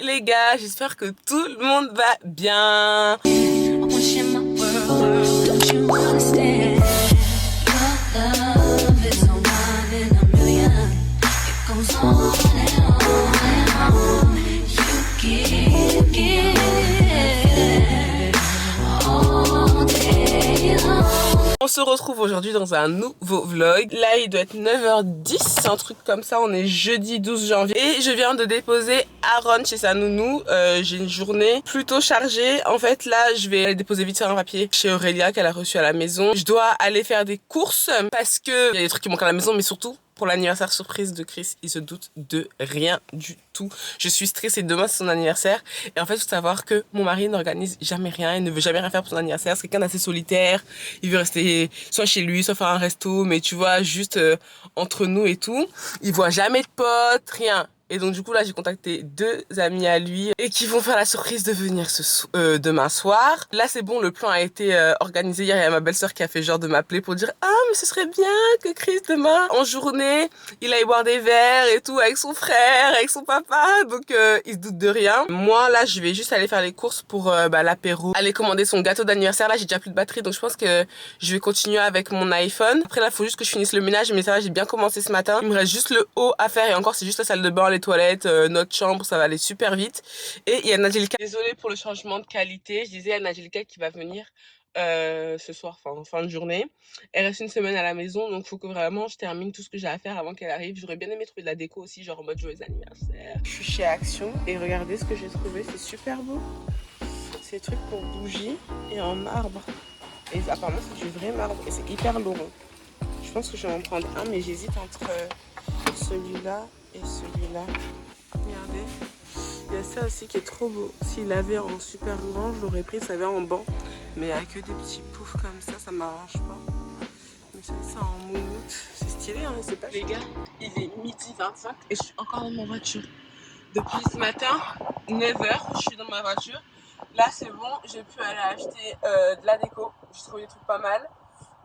les gars, j'espère que tout le monde va bien. On se retrouve aujourd'hui dans un nouveau vlog. Là il doit être 9h10, un truc comme ça, on est jeudi 12 janvier. Et je viens de déposer Aaron chez sa nounou. J'ai une journée plutôt chargée. En fait là je vais aller déposer vite un papier chez Aurélia qu'elle a reçu à la maison. Je dois aller faire des courses parce que il y a des trucs qui manquent à la maison, mais surtout pour l'anniversaire surprise de Chris, il se doute de rien du tout. Je suis stressée, demain c'est son anniversaire. Et en fait, il faut savoir que mon mari n'organise jamais rien, il ne veut jamais rien faire pour son anniversaire. C'est quelqu'un d'assez solitaire, il veut rester soit chez lui, soit faire un resto, mais tu vois, juste entre nous et tout. Il voit jamais de potes, rien. Et donc du coup là j'ai contacté deux amis à lui et qui vont faire la surprise de venir demain soir. Là c'est bon, le plan a été organisé. Hier il y a ma belle-sœur qui a fait genre de m'appeler pour dire ah mais ce serait bien que Chris demain en journée il aille boire des verres et tout avec son frère, avec son papa. Donc il se doute de rien. Moi là je vais juste aller faire les courses pour l'apéro, aller commander son gâteau d'anniversaire. Là j'ai déjà plus de batterie donc je pense que je vais continuer avec mon iPhone. Après là il faut juste que je finisse le ménage, mais ça va, j'ai bien commencé ce matin. Il me reste juste le haut à faire et encore c'est juste la salle de bain, les toilettes, notre chambre, ça va aller super vite. Et il y a Najelika, désolée pour le changement de qualité, je disais à Najelika qui va venir ce soir, enfin en fin de journée. Elle reste une semaine à la maison, donc il faut que vraiment je termine tout ce que j'ai à faire avant qu'elle arrive. J'aurais bien aimé trouver de la déco aussi, genre en mode joyeux anniversaire. Je suis chez Action et regardez ce que j'ai trouvé, c'est super beau. C'est des trucs pour bougies et en marbre. Et apparemment c'est du vrai marbre et c'est hyper lourd. Je pense que je vais en prendre un, mais j'hésite entre celui-là et celui-là. Regardez, il y a ça aussi qui est trop beau. S'il avait en super grand, je l'aurais pris, ça avait en banc. Mais il n'y a que des petits poufs comme ça m'arrange pas. Mais ça en moumoute, c'est stylé, hein, c'est pas. Les gars, il est midi 25 et je suis encore dans ma voiture. Depuis ce matin, 9h, je suis dans ma voiture. Là c'est bon, j'ai pu aller acheter de la déco. J'ai trouvé des trucs pas mal.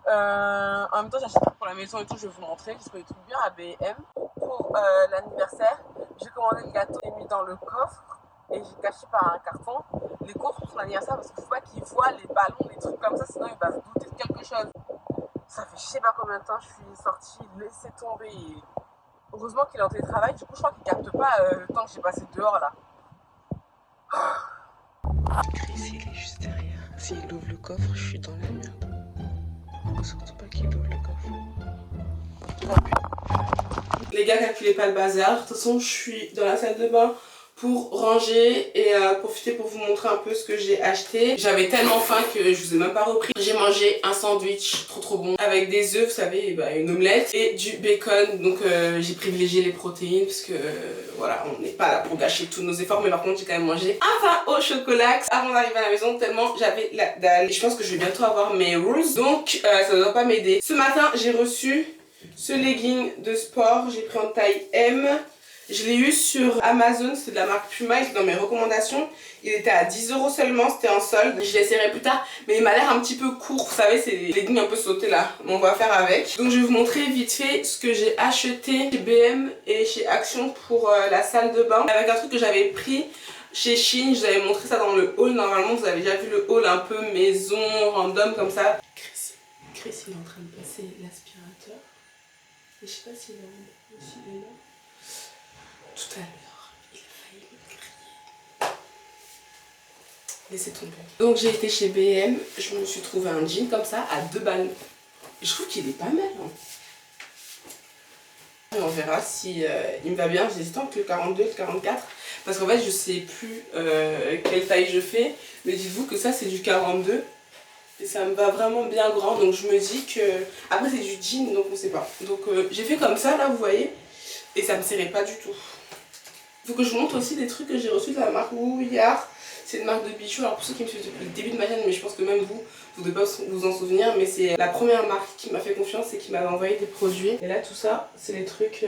En même temps j'achète pour la maison et tout, je veux montrer, j'ai trouvé des trucs bien à B&M. Pour l'anniversaire, j'ai commandé le gâteau, j'ai mis dans le coffre et j'ai caché par un carton les courses pour son anniversaire parce qu'il faut pas qu'il voit les ballons, les trucs comme ça, sinon il va se douter de quelque chose. Ça fait je sais pas combien de temps je suis sortie, laissé tomber. Et heureusement qu'il est en télétravail, du coup je crois qu'il capte pas le temps que j'ai passé dehors là. Chris il est juste derrière, s'il ouvre le coffre je suis dans la merde. Surtout pas qu'il ouvre le coffre. Les gars, calculez pas le bazar. De toute façon, je suis dans la salle de bain pour ranger et profiter pour vous montrer un peu ce que j'ai acheté. J'avais tellement faim que je vous ai même pas repris. J'ai mangé un sandwich trop bon avec des œufs, vous savez, une omelette et du bacon. Donc j'ai privilégié les protéines parce que voilà, on n'est pas là pour gâcher tous nos efforts. Mais par contre, j'ai quand même mangé un pain au chocolat avant d'arriver à la maison tellement j'avais la dalle. Et je pense que je vais bientôt avoir mes rules, donc ça ne doit pas m'aider. Ce matin, j'ai reçu ce legging de sport, j'ai pris en taille M. Je l'ai eu sur Amazon, c'est de la marque Puma, il était dans mes recommandations. Il était à 10 € seulement, c'était en solde. Je l'essaierai plus tard, mais il m'a l'air un petit peu court. Vous savez, c'est les leggings un peu sautés là. On va faire avec. Donc je vais vous montrer vite fait ce que j'ai acheté chez B&M et chez Action pour la salle de bain. Avec un truc que j'avais pris chez Shein, je vous avais montré ça dans le haul. Normalement, vous avez déjà vu le haul un peu maison, random comme ça. Chris il est en train de passer l'aspirateur. Et je sais pas s'il est là. Tout à l'heure, il a failli me crier. Laissez tomber. Donc j'ai été chez B&M, je me suis trouvé un jean comme ça à 2 balles. Et je trouve qu'il est pas mal. Hein. Et on verra si il me va bien. J'hésite entre le 42 et le 44. Parce qu'en fait je sais plus quelle taille je fais. Mais dites-vous que ça c'est du 42. Et ça me va vraiment bien grand. Donc je me dis que... Après c'est du jean donc on sait pas. Donc j'ai fait comme ça là vous voyez. Et ça me serrait pas du tout. Il faut que je vous montre aussi des trucs que j'ai reçus de la marque Wouillard. C'est une marque de bijoux. Alors pour ceux qui me suivent depuis le début de ma chaîne, mais je pense que même vous devez pas vous en souvenir. Mais c'est la première marque qui m'a fait confiance et qui m'avait envoyé des produits. Et là tout ça, c'est les trucs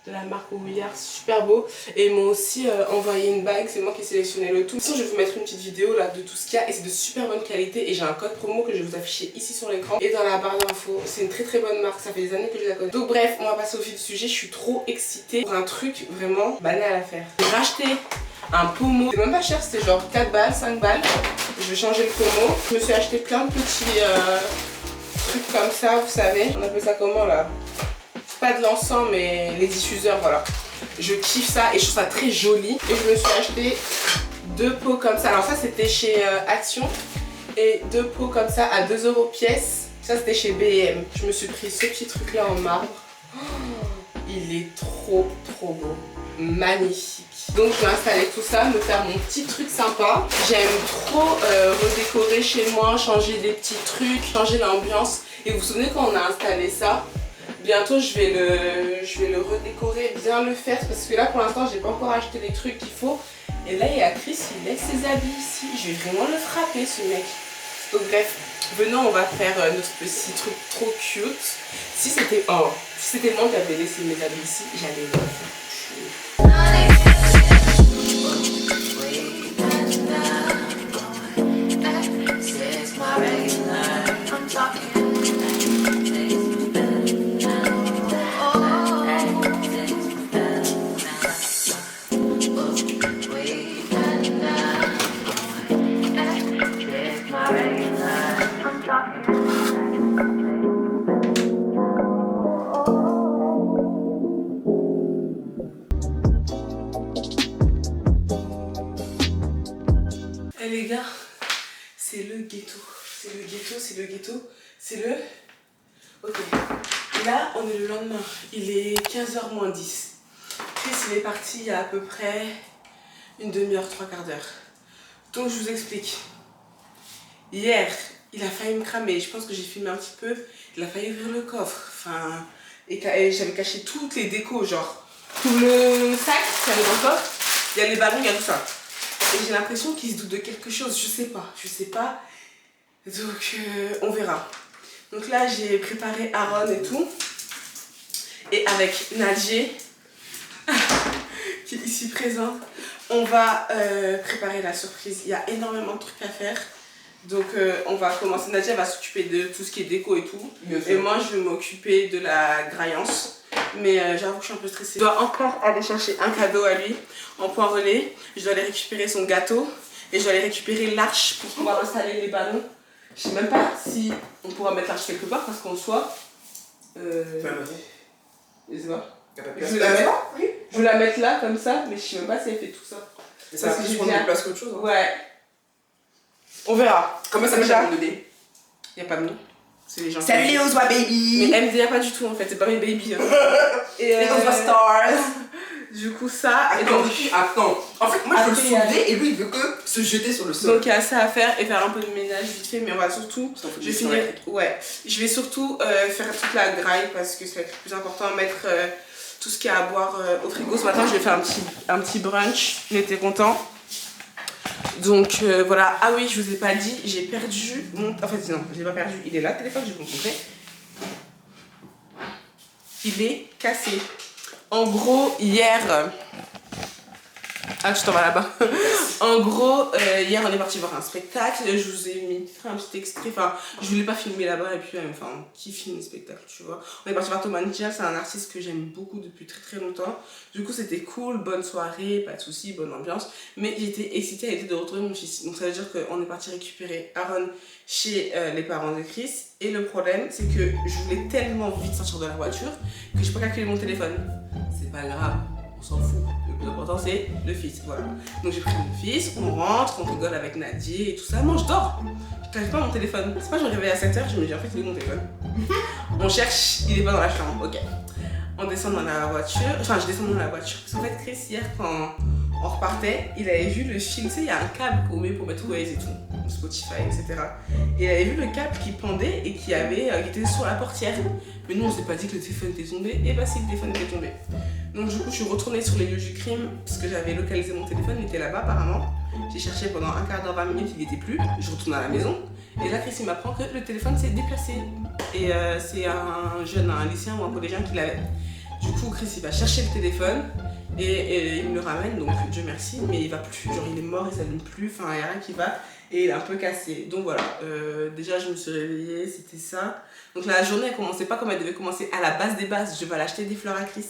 de la marque Wouillard, super beau. Et ils m'ont aussi envoyé une bague, c'est moi qui ai sélectionné le tout. Sinon je vais vous mettre une petite vidéo là de tout ce qu'il y a et c'est de super bonne qualité. Et j'ai un code promo que je vais vous afficher ici sur l'écran et dans la barre d'infos. C'est une très bonne marque, ça fait des années que je la connais. Donc bref, on va passer au vif du sujet. Je suis trop excitée pour un truc vraiment banal à faire. J'ai racheté un pommeau. C'est même pas cher, c'était genre 4 balles, 5 balles. Je vais changer le pommeau. Je me suis acheté plein de petits trucs comme ça, vous savez. On appelle ça comment là? C'est pas de l'encens, mais les diffuseurs, voilà. Je kiffe ça et je trouve ça très joli. Et je me suis acheté 2 pots comme ça. Alors ça c'était chez Action. Et 2 pots comme ça à 2 € pièce. Ça c'était chez B&M. Je me suis pris ce petit truc là en marbre. Oh, il est trop beau. Magnifique. Donc je vais installer tout ça, me faire mon petit truc sympa. J'aime trop redécorer chez moi, changer des petits trucs, changer l'ambiance. Et vous vous souvenez quand on a installé ça? Bientôt je vais le redécorer, bien le faire, parce que là pour l'instant j'ai pas encore acheté les trucs qu'il faut. Et là il y a Chris, il laisse ses habits ici. Je vais vraiment le frapper ce mec. Donc bref, venons, on va faire notre petit truc trop cute. Si c'était moi qui avais laissé mes habits ici, j'allais le faire. Eh les gars, c'est le ghetto. Ok, là on est le lendemain, il est 15h moins 10. Chris il est parti il y a à peu près une demi-heure, 3/4 d'heure. Donc je vous explique. Hier, il a failli me cramer, je pense que j'ai filmé un petit peu. Il a failli ouvrir le coffre, enfin... Et j'avais caché toutes les décos, genre... Tout le sac qu'il y avait dans le coffre, il y a les ballons, il y a tout ça. Et j'ai l'impression qu'il se doute de quelque chose, je sais pas. Donc on verra. Donc là j'ai préparé Aaron et tout. Et avec Nadjé, qui est ici présent, on va préparer la surprise. Il y a énormément de trucs à faire. Donc on va commencer. Nadjé va s'occuper de tout ce qui est déco et tout. Et moi je vais m'occuper de la graillance. Mais j'avoue que je suis un peu stressée. Je dois encore aller chercher un cadeau à lui en point relais. Je dois aller récupérer son gâteau. Et je dois aller récupérer l'arche pour pouvoir installer les ballons. Je sais même pas si on pourra mettre l'arche quelque part parce qu'en soit... Je sais pas. Je vais la mettre là comme ça, mais je sais même pas si elle fait tout ça. Et ça va plus prendre de place qu'autre chose. Hein. Ouais. On verra. Comment ça s'appelle le D? Y a pas de nom. C'est les gens. Salut les Ozwa baby. Mais MD y a pas du tout en fait, c'est pas mes baby. Hein. Et les Ozwa stars. Du coup ça. Attends. En fait moi je veux le soulever et lui il veut que se jeter sur le sol. Donc il y a ça à faire et faire un peu de ménage vite fait, mais on va surtout. Je vais finir. Ouais. Je vais surtout faire toute la graille parce que c'est le plus important, mettre tout ce qu'il y a à boire au frigo. Ce matin je vais faire un petit brunch. J'étais content. Donc voilà. Ah oui, je vous ai pas dit, j'ai perdu mon... En fait non, je l'ai pas perdu, il est là, le téléphone, je vais vous montrer. Il est cassé. En gros, hier... Ah, tu t'en vas là-bas. En gros, hier on est parti voir un spectacle. Je vous ai mis un petit extrait. Enfin, je voulais pas filmer là-bas et puis, enfin, qui filme le spectacle, tu vois. On est parti voir Thomas Njia, c'est un artiste que j'aime beaucoup depuis très longtemps. Du coup, c'était cool, bonne soirée, pas de soucis, bonne ambiance. Mais j'étais excitée à l'idée de retrouver mon fils. Donc ça veut dire qu'on est parti récupérer Aaron chez les parents de Chris. Et le problème, c'est que je voulais tellement vite sortir de la voiture que je peux pas calculer mon téléphone. C'est pas grave, on s'en fout. Le plus important c'est le fils, voilà. Donc j'ai pris mon fils, on rentre, on rigole avec Nadie et tout ça. Moi je dors, je n'arrive pas mon téléphone. C'est pas je me réveille à 7h, je me dis en fait il est mon téléphone. On cherche, il est pas dans la chambre, ok. On descend dans la voiture, enfin je descends dans la voiture. Parce qu'en fait Chris hier quand on repartait, il avait vu le fil, tu sais il y a un câble qu'on met pour mettre Waze et tout, Spotify, etc. Et il avait vu le câble qui pendait et qui était sur la portière. Mais nous on s'est pas dit que le téléphone était tombé, et bah si le téléphone était tombé. Donc du coup je suis retournée sur les lieux du crime parce que j'avais localisé mon téléphone, il était là-bas apparemment. J'ai cherché pendant un quart d'heure, 20 minutes, il n'était plus. Je retourne à la maison et là Chris il m'apprend que le téléphone s'est déplacé. Et c'est un jeune, un lycéen ou un collégien qui l'avait. Du coup Chris il va chercher le téléphone et il me le ramène, donc Dieu merci, mais il va plus, genre il est mort, il s'allume plus, enfin il n'y a rien qui va et il est un peu cassé. Donc voilà, déjà je me suis réveillée, c'était ça. Donc la journée elle commençait pas comme elle devait commencer, à la base des bases, je vais aller acheter des fleurs à Chris.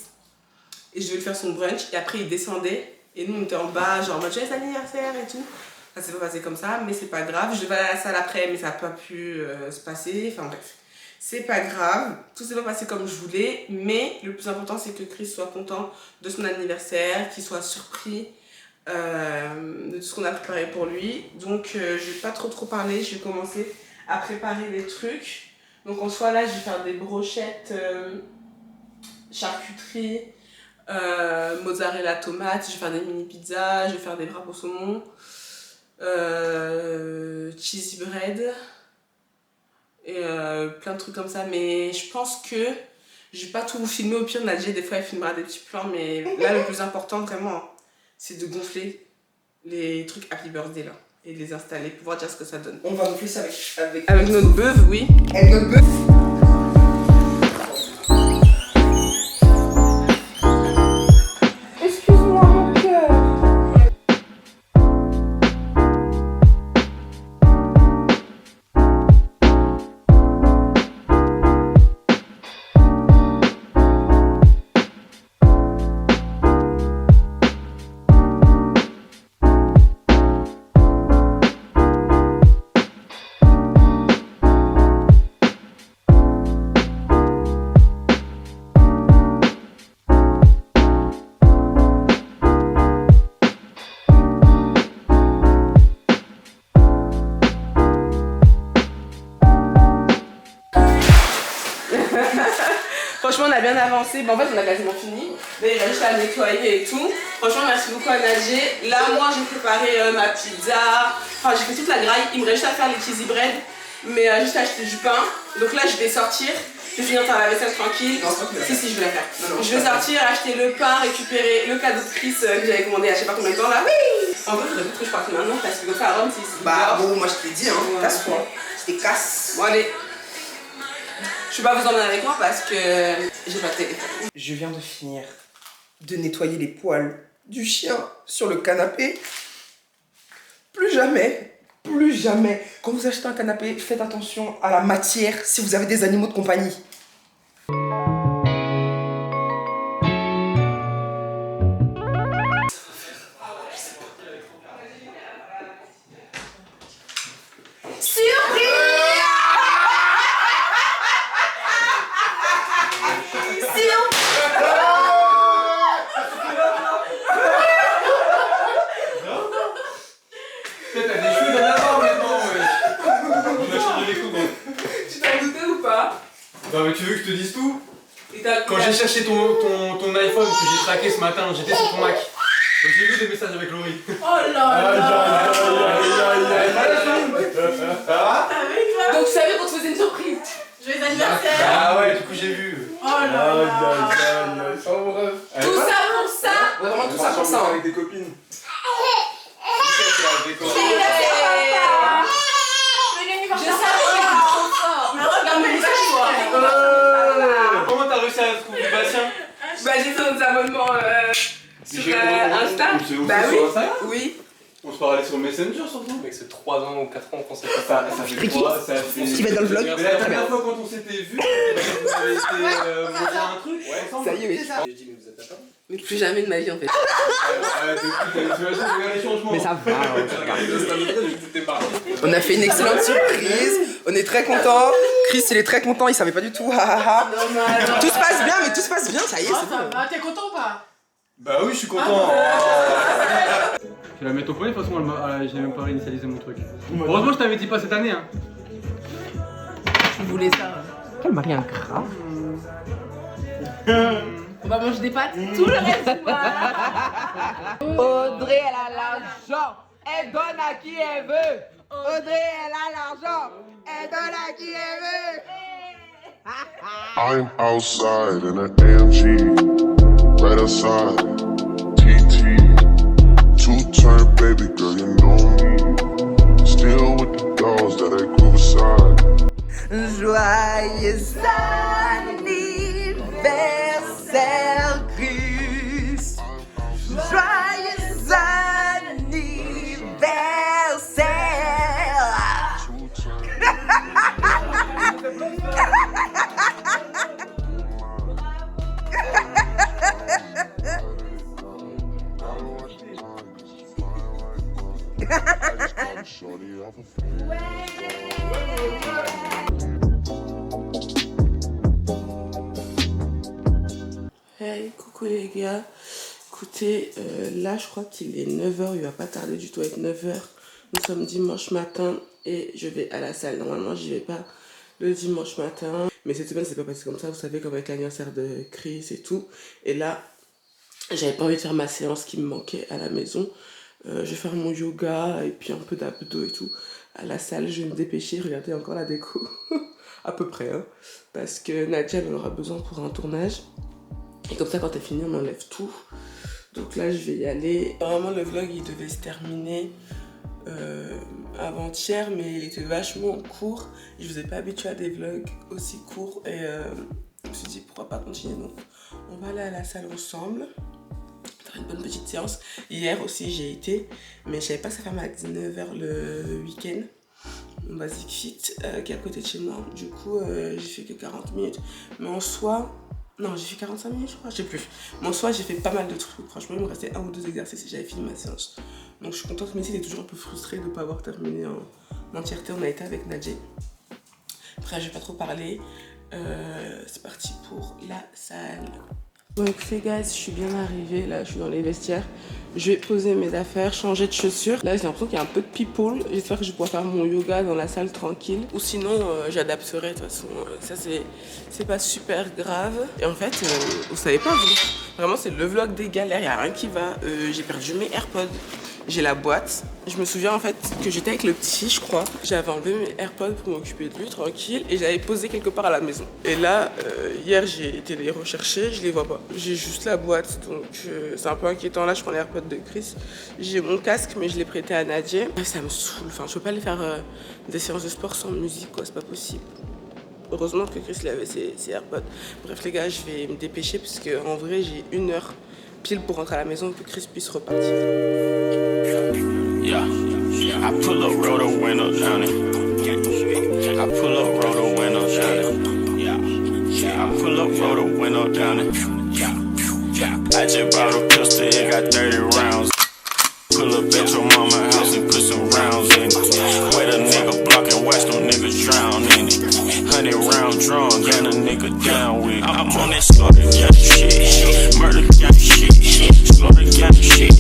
Et je vais lui faire son brunch et après il descendait Et nous on était en bas, genre en mode joyeux anniversaire et tout. Ça s'est pas passé comme ça, mais c'est pas grave. Je devais aller à la salle après, mais ça n'a pas pu se passer. Enfin bref, c'est pas grave. Tout s'est pas passé comme je voulais, mais le plus important c'est que Chris soit content de son anniversaire, qu'il soit surpris de tout ce qu'on a préparé pour lui. Donc je vais pas trop parler, je vais commencer à préparer les trucs. Donc en soi là je vais faire des brochettes charcuterie, mozzarella tomate, je vais faire des mini pizzas, je vais faire des wraps au saumon, cheesy bread et plein de trucs comme ça. Mais je pense que je vais pas tout vous filmer, au pire Nadja des fois elle filmera des petits plans, mais là le plus important vraiment c'est de gonfler les trucs Happy Birthday là et de les installer pour voir dire ce que ça donne. On va gonfler ça avec notre bœuf, oui. Avec notre bœuf. Franchement, on a bien avancé. Bon, en fait, on a quasiment fini. Là, il va juste à nettoyer et tout. Franchement, merci beaucoup à Nadja. Là, moi, j'ai préparé ma pizza. Enfin, j'ai fait toute la graille. Il me reste juste à faire les cheesy bread. Mais juste à acheter du pain. Donc là, je vais sortir. Je vais finir par la vaisselle tranquille. Non, c'est pas que si, je vais la faire. Non, je vais sortir, acheter le pain, récupérer le cadeau de Chris que j'avais commandé à je sais pas combien de temps là. Oui. En vrai, je voudrais que je parte maintenant parce que comme ça, à Rome, c'est ici. Bah, bon, moi je t'ai dit, hein. Ouais. Casse-toi. Je t'ai casse. Bon, allez. Je vais pas vous emmener avec moi parce que j'ai pas de téléphone. Je viens de finir de nettoyer les poils du chien sur le canapé. Plus jamais, quand vous achetez un canapé, faites attention à la matière si vous avez des animaux de compagnie. Non mais tu veux que je te dise tout? Quand j'ai cherché ton iPhone que j'ai traqué ce matin, j'étais sur ton Mac. Donc j'ai vu des messages avec Laurie. Oh là là. Donc tu savais qu'on te faisait une surprise. Joyeux anniversaire. Ah ouais, du coup j'ai vu. Oh là là. Tout ça pour ça. Vraiment tout ça pour ça. Avec des copines. Je savais que c'était trop fort. Regarde mes messages toi. Comment t'as réussi à trouver Bastien? Bah j'ai fait nos abonnements sur Insta. Bah oui. Oui. On se parlait sur Messenger surtout. Mec, c'est 3 ans ou 4 ans qu'on s'est fait ça. Ça fait 3, ça fait... Ce qui va être dans le vlog. Mais la dernière fois quand on s'était vu, on avait été manger un truc ensemble. Ça y est, oui. J'ai dit, mais vous êtes d'accord? Mais plus jamais de ma vie en fait. Mais ça va. Ouais. On a fait une excellente surprise. On est très content. Chris, il est très content. Il savait pas du tout. Tout se passe bien, mais tout se passe bien. Ça y est, c'est bon. T'es content ou pas? Bah oui, je suis content. Je vais la mettre au point, de toute façon, j'ai même pas réinitialisé mon truc. Heureusement, je t'avais dit pas cette année. Hein. Je voulais ça. Quel mari ingrat. On va manger des pâtes tout le reste du mois. Audrey, elle a l'argent, elle donne à qui elle veut. Audrey, elle a l'argent, elle donne à qui elle veut. I'm outside in an AMG, right outside, TT, two-turn baby girl, you know me, still with the dolls that I grew beside. Joyeux anniversaire, Chris. Joyeux anniversaire. just called shorty off a phone. Hey, coucou les gars. Écoutez, là je crois qu'il est 9h, il va pas tarder du tout à être 9h. Nous sommes dimanche matin et je vais à la salle. Normalement j'y vais pas le dimanche matin. Mais cette semaine c'est pas passé comme ça, vous savez, comme avec l'anniversaire de Chris et tout. Et là, j'avais pas envie de faire ma séance qui me manquait à la maison. Je vais faire mon yoga et puis un peu d'abdos et tout. À la salle, je vais me dépêcher, regardez encore la déco. À peu près, hein. Parce que Nadia elle en aura besoin pour un tournage. Et comme ça, quand elle finit, on enlève tout. Donc là, je vais y aller. Vraiment, le vlog, il devait se terminer avant-hier, mais il était vachement court. Je vous ai pas habitué à des vlogs aussi courts. Et je me suis dit, pourquoi pas continuer. Donc, on va aller à la salle ensemble. Faire une bonne petite séance. Hier aussi, j'ai été. Mais je savais pas que ça fermait à 19h le week-end. Mon Basic Fit, qui est à côté de chez moi. Du coup, j'ai fait que 40 minutes. Mais en soi... Non, j'ai fait 45 minutes, je crois, je sais plus. Mais en soi, j'ai fait pas mal de trucs. Franchement, il me restait 1 ou 2 exercices et j'avais fini ma séance. Donc, je suis contente, mais il est toujours un peu frustré de ne pas avoir terminé en entièreté. On a été avec Nadjé. Après, je vais pas trop parler. C'est parti pour la salle. Bon, écoutez, guys, je suis bien arrivée. Là, je suis dans les vestiaires. Je vais poser mes affaires, changer de chaussures. Là, j'ai l'impression qu'il y a un peu de people. J'espère que je pourrai faire mon yoga dans la salle tranquille. Ou sinon, j'adapterai. De toute façon, ça, c'est pas super grave. Et en fait, vous savez pas, vous. Vraiment, c'est le vlog des galères. Il n'y a rien qui va. J'ai perdu mes AirPods. J'ai la boîte. Je me souviens en fait que j'étais avec le petit, je crois. J'avais enlevé mes AirPods pour m'occuper de lui, tranquille. Et j'avais posé quelque part à la maison. Et là, hier, j'ai été les rechercher. Je les vois pas. J'ai juste la boîte. Donc, c'est un peu inquiétant. Là, je prends les AirPods de Chris. J'ai mon casque, mais je l'ai prêté à Nadia. Ça me saoule. Enfin, je peux pas aller faire des séances de sport sans musique, quoi. C'est pas possible. Heureusement que Chris, il avait ses AirPods. Bref, les gars, je vais me dépêcher parce qu'en vrai, j'ai 1 heure pile pour rentrer à la maison et que Chris puisse repartir. Yeah, I pull up, roll the window down it. I pull up, roll the window down it. Yeah, I pull up, roll the window down it. I just bought a pistol, it got 30 rounds. Pull up at your mama's house and put some rounds in it. Wet a nigga block and watch them niggas drown in it. 100 round drum, gun a nigga down with it. I'm on that slaughter gang shit, murder gang shit, slaughter gang shit,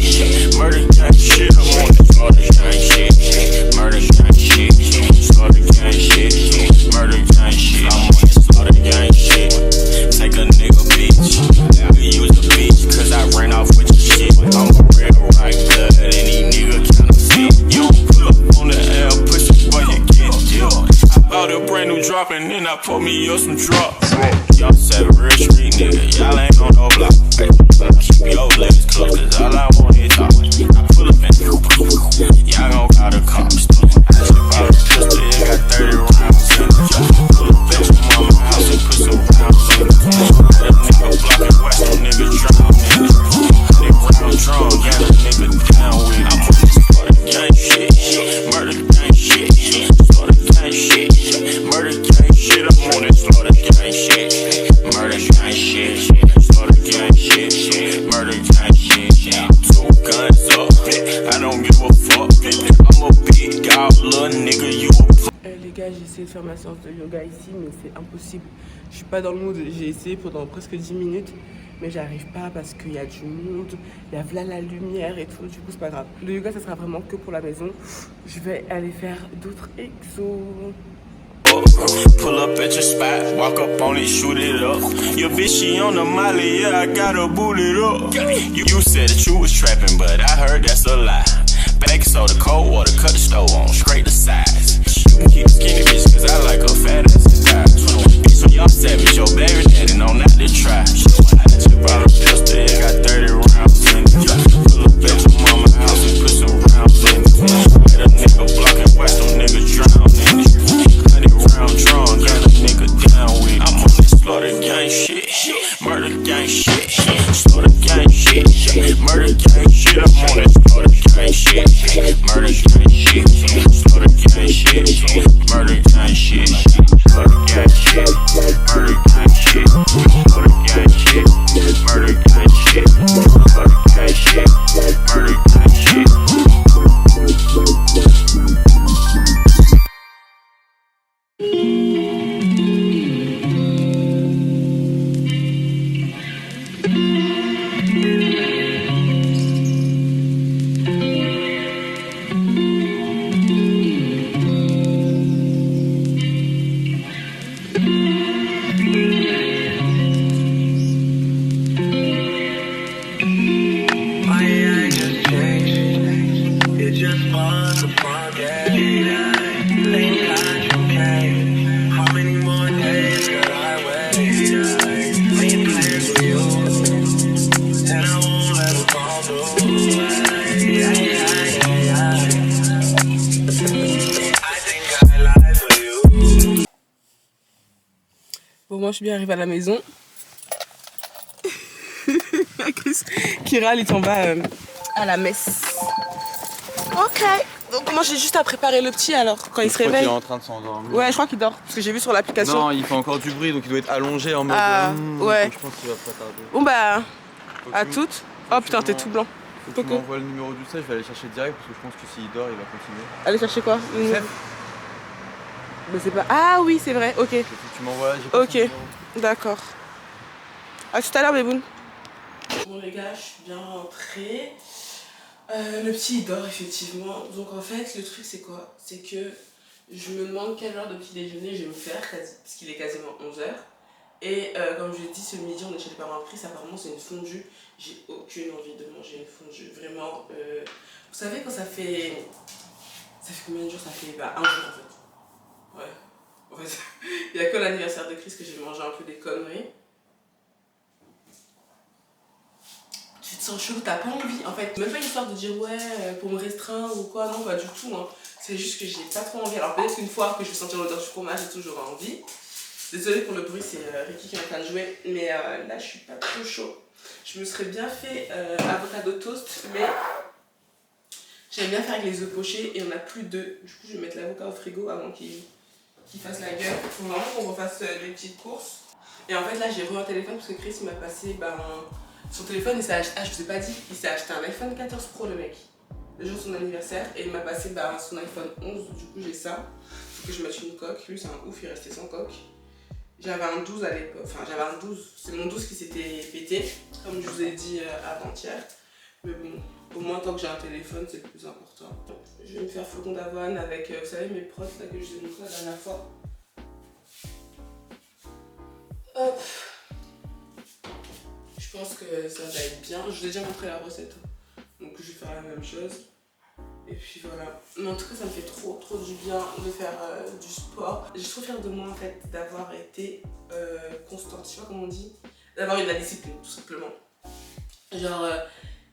murder gang shit. I'm on that slaughter gang shit, murder gang shit, slaughter gang shit, murder gang shit. I'm on that slaughter gang shit. Take a nigga bitch, I use the bitch, cause I ran off with your shit. I'm a red right blood. Any nigga counterfeit. You pull up on the L, push it, boy, you get killed. I bought a brand new drop and then I put me up some drop. Y'all said real street nigga, y'all ain't on no block. Hey, keep your legs closed, cause all I want is talk. I pull up and y'all gon' call the cops. I just bought a pistol, it got 30 rounds in it. Pull up at your mama's house and put some rounds in it. Let a nigga block and watch them niggas drown in it. 100 round drum, got a nigga down with it. I'm on this slaughter gang shit, murder gang shit, slaughter gang shit, murder gang shit. I'm on this slaughter gang shit, murder gang shit, slaughter gang shit, murder gang shit. 2 guns up, I don't give a fuck. I'm a big dog, little nigga, you a Les gars, j'ai essayé de faire ma séance de yoga ici, mais c'est impossible. Je suis pas dans le mood. J'ai essayé pendant presque 10 minutes. Mais j'arrive pas parce qu'il y a du monde, il y a là la lumière et tout, du coup c'est pas grave. Le yoga ça sera vraiment que pour la maison. Je vais aller faire d'autres exos. Pull up at your spot, walk up on it, shoot it up. Your bitch, she on the molly, yeah, I gotta boot it up. You said that you was trapping, but I heard that's a lie. Baking soda, cold water, cut the stove on, straight to size. You can keep skinny bitch, cause I like her fat ass and thighs. Bitch, so y'all savage, your baby daddy know not to try. I just bought a pistol, it got 30 rounds in it. Pull up at your mama's house and put some rounds in it. Let a nigga block and watch them niggas drown in it. 100 round drum, got a nigga down with it. I'm on this slaughter gang shit, murder gang shit, slaughter gang shit, murder gang shit. I'm on this slaughter gang shit, murder gang shit, slaughter gang shit, murder gang shit, slaughter gang shit, murder gang shit, slaughter gang shit, murder gang shit, slaughter gang shit, murder gang shit. moi je suis bien arrivée à la maison. Chris qui râle, il s'en va à la messe. Ok, donc moi j'ai juste à préparer le petit alors quand il se réveille. Il est en train de s'endormir. Ouais, je crois qu'il dort parce que j'ai vu sur l'application. Non, il fait encore du bruit donc il doit être allongé en mode. Ouais. Je pense qu'il va pas tarder. Bon bah, à tu- toutes. Oh putain, t'es tout blanc. Faut que tu m'envoies le numéro du site, je vais aller chercher direct parce que je pense que s'il dort, il va continuer. Allez chercher quoi? Chef, Mais c'est pas. Ah oui, c'est vrai, ok. faut que tu m'envoies. j'ai pas Ok. son numéro. D'accord. À tout à l'heure, Béboun. Bon les gars, je suis bien rentrée. Le petit il dort effectivement. Donc en fait, le truc c'est quoi? C'est que je me demande quelle heure de petit déjeuner je vais me faire, parce qu'il est quasiment 11h. Et comme je l'ai dit, ce midi on est chez les parents Chris, apparemment c'est une fondue. J'ai aucune envie de manger une fondue. Vraiment, vous savez quand ça fait combien de jours? Ça fait un jour en fait. Ouais. En fait, il n'y a que l'anniversaire de Chris que j'ai mangé un peu des conneries. Tu te sens chaud, t'as pas envie. En fait, même pas une histoire de dire ouais, pour me restreindre ou quoi, non, pas du tout. Hein. C'est juste que j'ai pas trop envie. Alors peut-être qu'une fois que je vais sentir l'odeur du fromage et tout, j'aurai envie. Désolée pour le bruit, c'est Ricky qui est en train de jouer. Mais là, je suis pas trop chaud. Je me serais bien fait avocado toast, mais j'aime bien faire avec les œufs pochés et on a plus d'œufs. Du coup, je vais mettre l'avocat au frigo avant qu'il fasse la gueule. Il faut vraiment qu'on refasse des petites courses. Et en fait, là, j'ai re un téléphone parce que Chris m'a passé son téléphone. Il s'est acheté, je vous ai pas dit, il s'est acheté un iPhone 14 Pro, le mec, le jour de son anniversaire. Et il m'a passé son iPhone 11. Du coup, j'ai ça. Il faut que je mette une coque. Lui, c'est un ouf, il restait sans coque. J'avais un 12 à l'époque, enfin j'avais un 12, c'est mon 12 qui s'était pété, comme je vous ai dit avant-hier. Mais bon, au moins tant que j'ai un téléphone, c'est le plus important. Je vais me faire flocon d'avoine avec, vous savez, mes prods là que je vous ai montré la dernière fois. Hop. Je pense que ça va être bien, je vous ai déjà montré la recette. Donc je vais faire la même chose. Et puis voilà. Mais en tout cas, ça me fait trop du bien de faire du sport. Je suis trop fière de moi en fait d'avoir été constante, je sais pas comment on dit, d'avoir eu de la discipline tout simplement. Genre,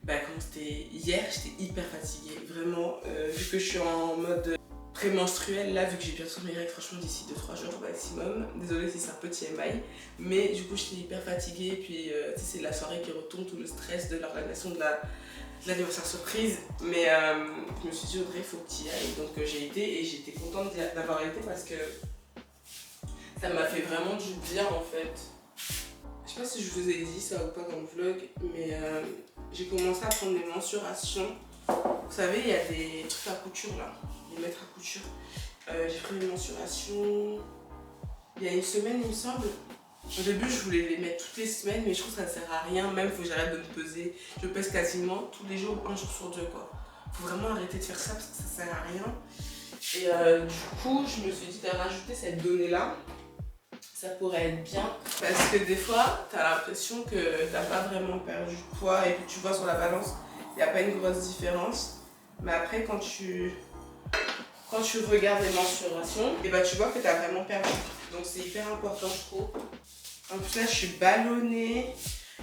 quand c'était hier, j'étais hyper fatiguée. Vraiment, vu que je suis en mode prémenstruel, là, vu que j'ai bientôt mes règles, franchement, d'ici 2-3 jours au maximum. Désolée si c'est un petit TMI. Mais du coup, j'étais hyper fatiguée. Puis, tu sais, c'est la soirée qui retourne, tout le stress de l'organisation de l'anniversaire surprise. Mais je me suis dit, Audrey, il faut que tu y ailles. Donc, j'ai été et j'étais contente d'avoir été parce que ça m'a fait vraiment du bien en fait. Je sais pas si je vous ai dit ça ou pas dans le vlog, mais j'ai commencé à prendre des mensurations. Vous savez, il y a des trucs à couture là, des mètres à couture. J'ai pris mes mensurations il y a une semaine, il me semble. Au début, je voulais les mettre toutes les semaines, mais je trouve que ça ne sert à rien. Même, il faut que j'arrête de me peser. Je pèse quasiment tous les jours, un jour sur deux quoi. Faut vraiment arrêter de faire ça parce que ça sert à rien. Et du coup, je me suis dit de rajouter cette donnée là. Ça pourrait être bien parce que des fois t'as l'impression que t'as pas vraiment perdu de poids et que tu vois sur la balance il n'y a pas une grosse différence, mais après quand tu regardes les mensurations et tu vois que t'as vraiment perdu, donc c'est hyper important je trouve. En plus là je suis ballonnée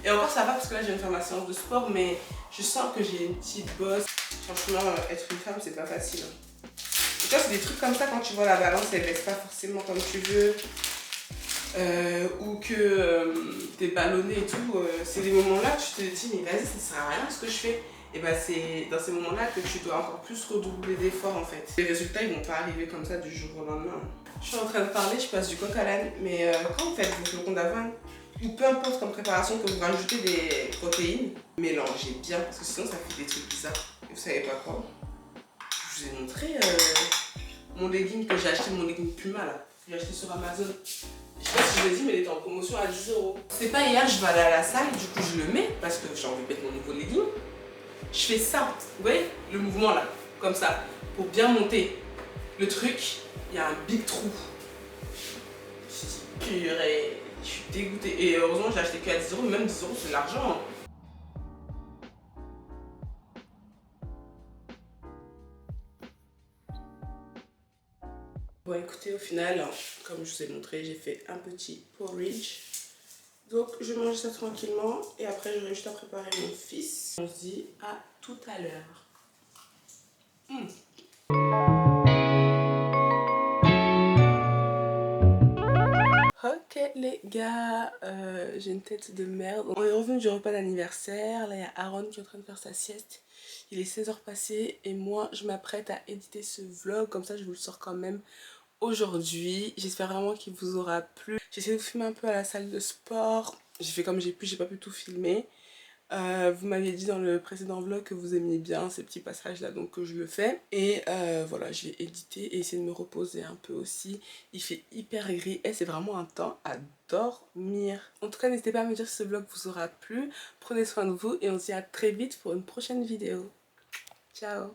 et encore ça va parce que là je viens de faire ma séance de sport, mais je sens que j'ai une petite bosse. Franchement être une femme c'est pas facile. Et toi c'est des trucs comme ça, quand tu vois la balance elle baisse pas forcément comme tu veux. Ou que t'es ballonné et tout, c'est des moments là que tu te dis mais vas-y ça sert à rien ce que je fais. Et c'est dans ces moments là que tu dois encore plus redoubler d'efforts en fait. Les résultats ils vont pas arriver comme ça du jour au lendemain. Je suis en train de parler, je passe du coq à l'âne, mais quand vous faites vos flocons d'avoine ou peu importe comme préparation que vous rajoutez des protéines, mélangez bien parce que sinon ça fait des trucs bizarres. Et vous savez pas quoi, je vous ai montré mon legging que j'ai acheté, mon legging Puma là, que j'ai acheté sur Amazon. Je sais pas si je l'ai dit, mais il était en promotion à 10 €. C'est pas hier, je vais aller à la salle, du coup je le mets parce que j'ai envie de mettre mon nouveau legging. Je fais ça, vous voyez, le mouvement là, comme ça, pour bien monter le truc, il y a un big trou. Je me suis dit, purée, je suis dégoûtée. Et heureusement, j'ai acheté que à 10 €, même 10 € c'est de l'argent. Bon écoutez, au final, comme je vous ai montré, j'ai fait un petit porridge. Donc je mange ça tranquillement et après j'aurai juste à préparer mon fils. On se dit à tout à l'heure. Ok, les gars, j'ai une tête de merde. On est revenu du repas d'anniversaire. Là il y a Aaron qui est en train de faire sa sieste. Il est 16h passé et moi je m'apprête à éditer ce vlog. Comme ça je vous le sors quand même aujourd'hui. J'espère vraiment qu'il vous aura plu. J'ai essayé de vous filmer un peu à la salle de sport. J'ai fait comme j'ai pu, j'ai pas pu tout filmer. Vous m'aviez dit dans le précédent vlog que vous aimiez bien ces petits passages là, donc je le fais. Et voilà, je vais éditer et essayer de me reposer un peu aussi. Il fait hyper gris et c'est vraiment un temps à dormir. En tout cas, n'hésitez pas à me dire si ce vlog vous aura plu. Prenez soin de vous et on se dit à très vite pour une prochaine vidéo. Ciao.